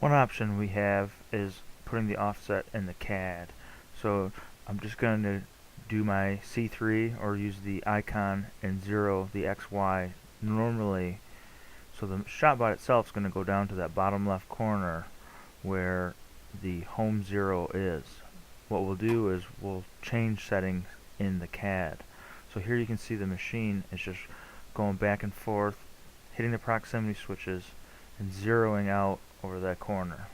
One option we have is putting the offset in the CAD. So I'm just going to do my C3 or use the icon and zero the XY normally. So the ShopBot itself is going to go down to that bottom left corner where the home zero is. What we'll do is we'll change settings in the CAD. So here you can see the machine is just going back and forth, hitting the proximity switches and zeroing out over that corner.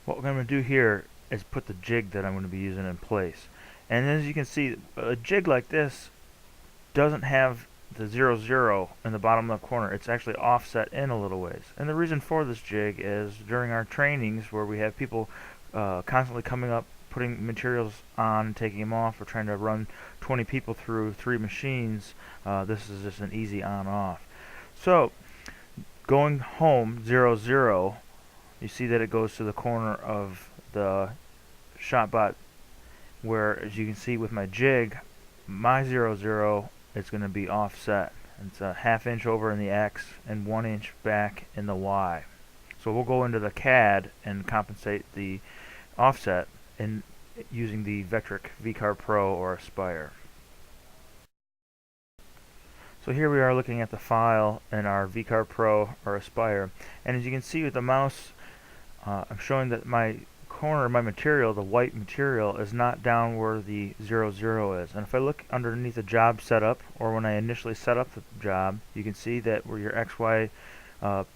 What we're going to do here is put the jig that I'm going to be using in place. And as you can see, a jig like this doesn't have the 0, 0 in the bottom left corner. It's actually offset in a little ways. And the reason for this jig is during our trainings where we have people constantly coming up, putting materials on, taking them off, or trying to run 20 people through 3 machines, this is just an easy on-off. So going home 0, 0, you see that it goes to the corner of the ShopBot, where as you can see with my jig, my 0, 0 is going to be offset. It's a ½ inch over in the X and 1 inch back in the Y. So we'll go into the CAD and compensate the offset in using the Vectric VCarve Pro or Aspire. So here we are looking at the file in our VCarve Pro or Aspire, and as you can see with the mouse, I'm showing that my corner of my material, the white material, is not down where the 0, 0 is. And if I look underneath the job setup, or when I initially set up the job, you can see that where your XY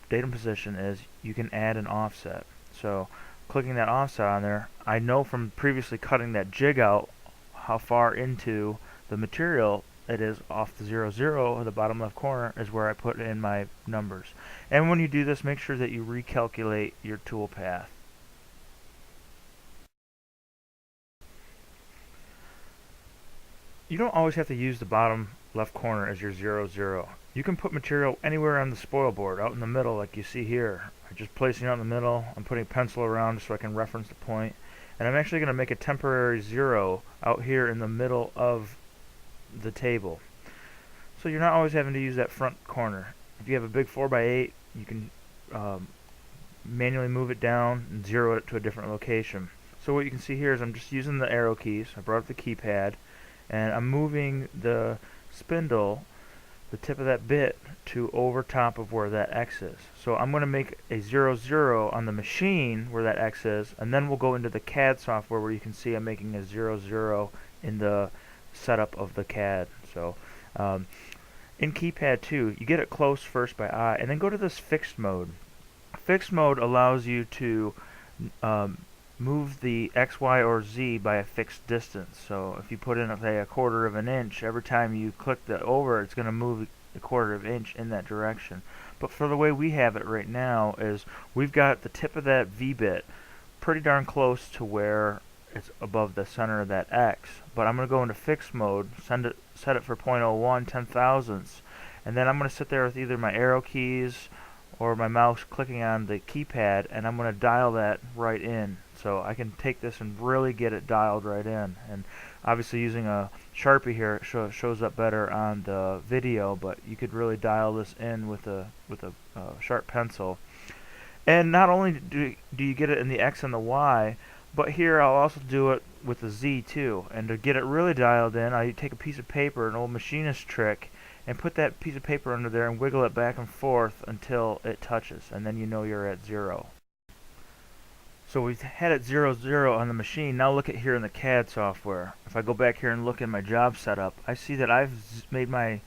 datum position is, you can add an offset. So clicking that offset on there, I know from previously cutting that jig out how far into the material it is off the 0, 0, the bottom left corner is where I put in my numbers. And when you do this, make sure that you recalculate your tool path. You don't always have to use the bottom left corner as your 0, 0. You can put material anywhere on the spoil board, out in the middle like you see here. I'm just placing it out in the middle. I'm putting a pencil around so I can reference the point. And I'm actually going to make a temporary 0 out here in the middle of the table. So you're not always having to use that front corner. If you have a big 4x8, you can manually move it down and zero it to a different location. So what you can see here is I'm just using the arrow keys. I brought up the keypad and I'm moving the spindle, the tip of that bit, to over top of where that X is. So I'm going to make a 0, 0 on the machine where that X is, and then we'll go into the CAD software where you can see I'm making a 0, 0 in the setup of the CAD. So in keypad 2, you get it close first by eye, and then go to this fixed mode. Fixed mode allows you to move the X, Y, or Z by a fixed distance. So if you put in, say, a 1/4 of an inch, every time you click the over, it's going to move a 1/4 of an inch in that direction. But for the way we have it right now is we've got the tip of that V bit pretty darn close to where it's above the center of that X. But I'm going to go into fixed mode, set it for 0.01 10,000ths, and then I'm going to sit there with either my arrow keys or my mouse clicking on the keypad, and I'm going to dial that right in. So I can take this and really get it dialed right in. And obviously using a Sharpie here, it shows up better on the video, but you could really dial this in with a sharp pencil. And not only do you get it in the X and the Y, but here I'll also do it with the Z too. And to get it really dialed in, I take a piece of paper, an old machinist trick, and put that piece of paper under there and wiggle it back and forth until it touches, and then you know you're at 0. So we've had it 0, 0 on the machine. Now look at here in the CAD software. If I go back here and look in my job setup, I see that I've made my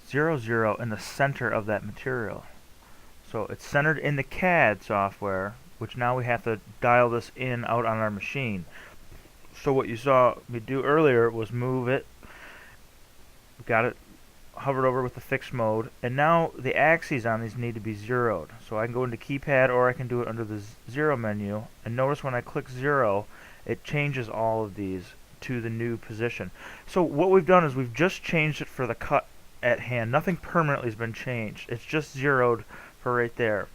0, 0 in the center of that material. So it's centered in the CAD software, which now we have to dial this in out on our machine. So what you saw me do earlier was move it, got it hovered over with the fixed mode, and now the axes on these need to be zeroed. So I can go into keypad, or I can do it under the 0 menu, and notice when I click 0, it changes all of these to the new position. So what we've done is we've just changed it for the cut at hand. Nothing permanently has been changed. It's just zeroed for right there.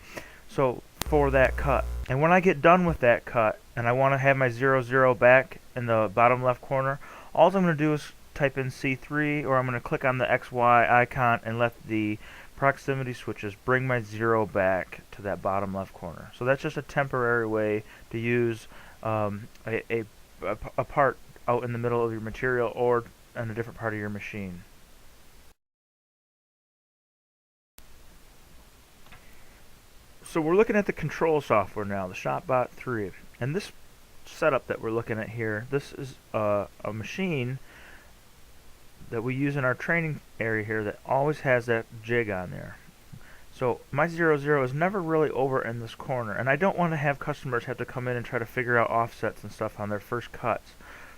So for that cut. And when I get done with that cut, and I want to have my 0, 0 back in the bottom left corner, all I'm going to do is type in C3, or I'm going to click on the XY icon and let the proximity switches bring my 0 back to that bottom left corner. So that's just a temporary way to use a part out in the middle of your material or in a different part of your machine. So we're looking at the control software now, the ShopBot 3. And this setup that we're looking at here, this is a machine that we use in our training area here that always has that jig on there. So my 0, 0 is never really over in this corner, and I don't want to have customers have to come in and try to figure out offsets and stuff on their first cuts.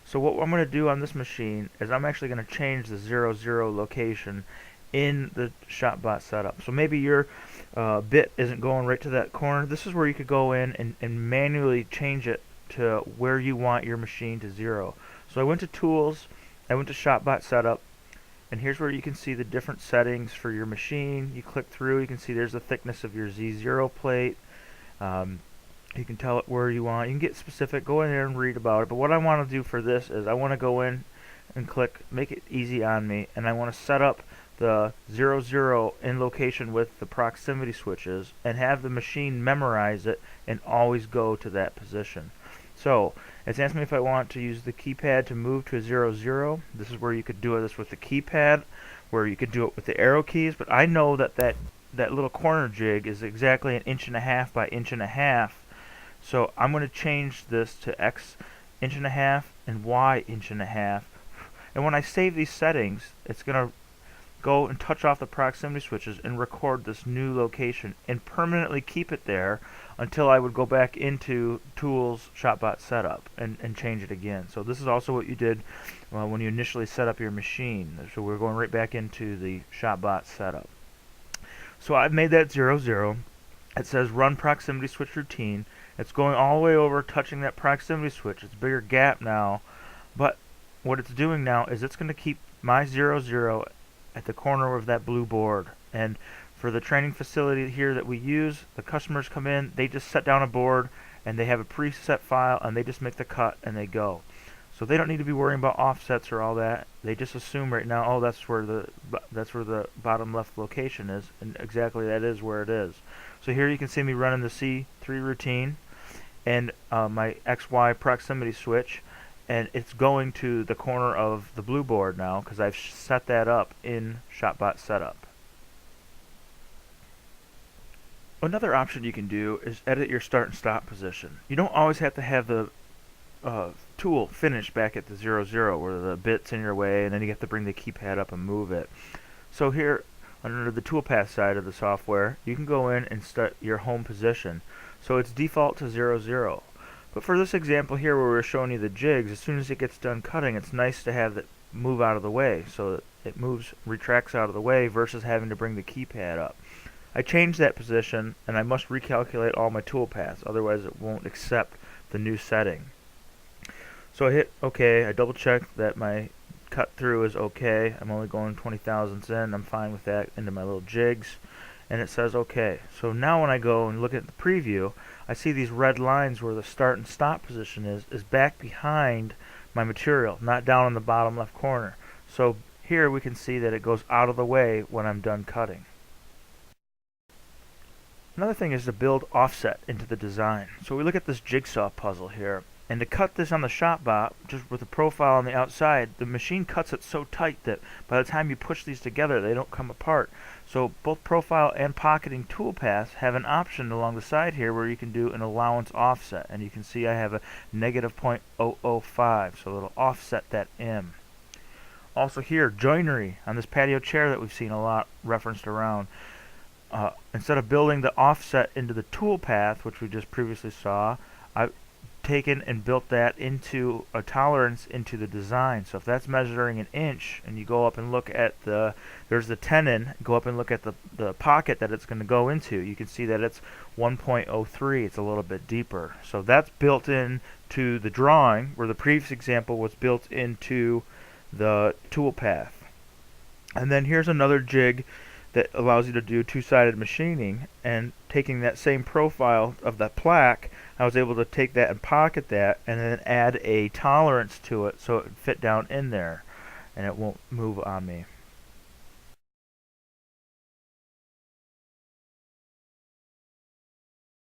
So what I'm going to do on this machine is I'm actually going to change the 0, 0 location in the ShopBot setup. So maybe your bit isn't going right to that corner. This is where you could go in and manually change it to where you want your machine to 0. So I went to Tools, I went to ShopBot Setup, and here's where you can see the different settings for your machine. You click through, you can see there's the thickness of your Z0 plate. You can tell it where you want. You can get specific, go in there and read about it. But what I want to do for this is I want to go in and click, make it easy on me, and I want to set up the 0, 0 in location with the proximity switches and have the machine memorize it and always go to that position. So it's asking me if I want to use the keypad to move to a 0, 0. This is where you could do this with the keypad, where you could do it with the arrow keys, but I know that that little corner jig is exactly 1.5 inches by 1.5 inches. So I'm going to change this to X 1.5 inches and Y 1.5 inches. And when I save these settings, it's going to go and touch off the proximity switches and record this new location and permanently keep it there until I would go back into Tools, ShopBot Setup and change it again. So this is also what you did when you initially set up your machine. So we're going right back into the ShopBot Setup. So I've made that 0, 0. It says run proximity switch routine. It's going all the way over, touching that proximity switch. It's a bigger gap now, but what it's doing now is it's going to keep my 0, 0 at the corner of that blue board. And for the training facility here that we use, the customers come in, they just set down a board and they have a preset file and they just make the cut and they go. So they don't need to be worrying about offsets or all that. They just assume right now, oh, that's where the bottom left location is, and exactly that is where it is. So here you can see me running the C3 routine and my XY proximity switch, and it's going to the corner of the blue board now because I've set that up in ShopBot Setup. Another option you can do is edit your start and stop position. You don't always have to have the tool finished back at the 0, 0 where the bit's in your way and then you have to bring the keypad up and move it. So here under the toolpath side of the software, you can go in and start your home position. So it's default to 0, 0. But for this example here where we're showing you the jigs, as soon as it gets done cutting, it's nice to have it move out of the way so that it moves, retracts out of the way versus having to bring the keypad up. I changed that position and I must recalculate all my tool paths, otherwise it won't accept the new setting. So I hit OK, I double check that my cut through is OK. I'm only going 20 thousandths in, I'm fine with that, into my little jigs, and it says OK. So now when I go and look at the preview, I see these red lines where the start and stop position is back behind my material, not down in the bottom left corner. So here we can see that it goes out of the way when I'm done cutting. Another thing is to build offset into the design. So we look at this jigsaw puzzle here, and to cut this on the ShopBot, just with the profile on the outside, the machine cuts it so tight that by the time you push these together, they don't come apart. So both profile and pocketing toolpaths have an option along the side here where you can do an allowance offset, and you can see I have a negative 0.005, so it'll offset that M. Also here, joinery on this patio chair that we've seen a lot referenced around. Instead of building the offset into the toolpath, which we just previously saw, I've taken and built that into a tolerance into the design. So if that's measuring 1 inch and you go up and look at there's the tenon, go up and look at the pocket that it's going to go into, you can see that it's 1.03. It's a little bit deeper. So that's built in to the drawing, where the previous example was built into the toolpath. And then here's another jig that allows you to do two-sided machining, and taking that same profile of that plaque, I was able to take that and pocket that and then add a tolerance to it so it would fit down in there and it won't move on me.